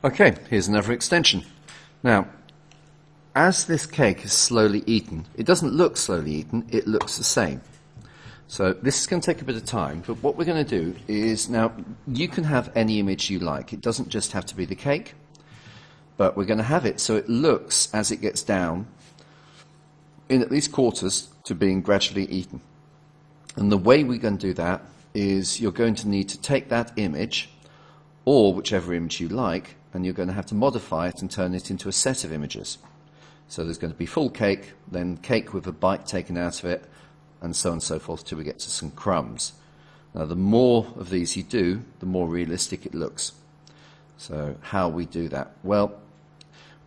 Okay, here's another extension. Now, as this cake is slowly eaten, it doesn't look slowly eaten, it looks the same. So this is going to take a bit of time, but what we're going to do is, now, you can have any image you like. It doesn't just have to be the cake, but we're going to have it so it looks, as it gets down, in at least quarters to being gradually eaten. And the way we're going to do that is you're going to need to take that image, or whichever image you like, and you're going to have to modify it and turn it into a set of images. So there's going to be full cake, then cake with a bite taken out of it, and so on and so forth till we get to some crumbs. Now the more of these you do, the more realistic it looks. So how we do that? Well,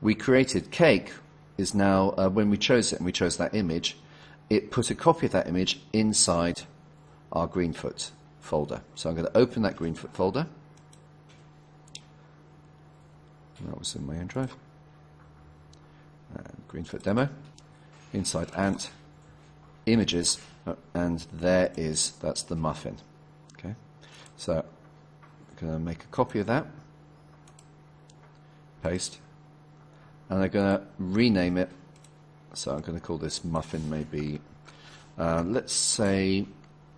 we created cake is now, when we chose it and we chose that image, it put a copy of that image inside our Greenfoot folder. So I'm going to open that Greenfoot folder. That was in my own drive. Greenfoot demo, inside Ant, images, and that's the muffin. Okay, so I'm going to make a copy of that, paste, and I'm going to rename it. So I'm going to call this muffin maybe, let's say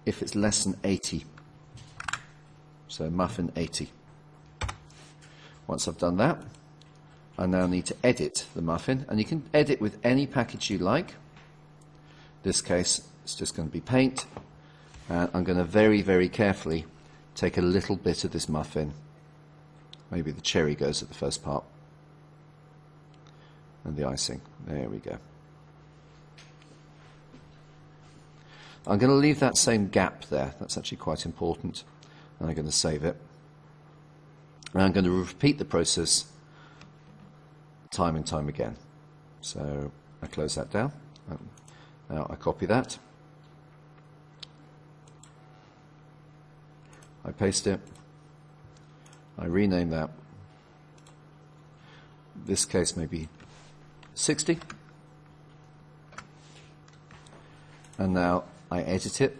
if it's less than 80, so muffin 80. Once I've done that, I now need to edit the muffin, and you can edit with any package you like. In this case, it's just going to be paint, and I'm going to very, very carefully take a little bit of this muffin. Maybe the cherry goes at the first part, and the icing. There we go. I'm going to leave that same gap there. That's actually quite important, and I'm going to save it. And I'm going to repeat the process time and time again. So I close that down. Now I copy that. I paste it. I rename that. This case maybe 60. And now I edit it.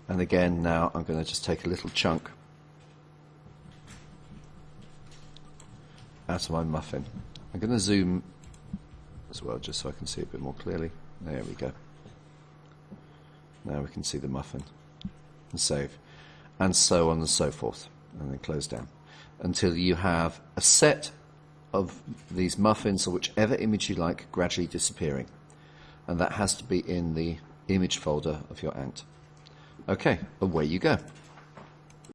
And again, now I'm going to just take a little chunk out of my muffin. I'm going to zoom as well just so I can see it a bit more clearly. There we go. Now we can see the muffin. And save. And so on and so forth. And then close down. Until you have a set of these muffins, or whichever image you like, gradually disappearing. And that has to be in the image folder of your Ant. Okay, away you go.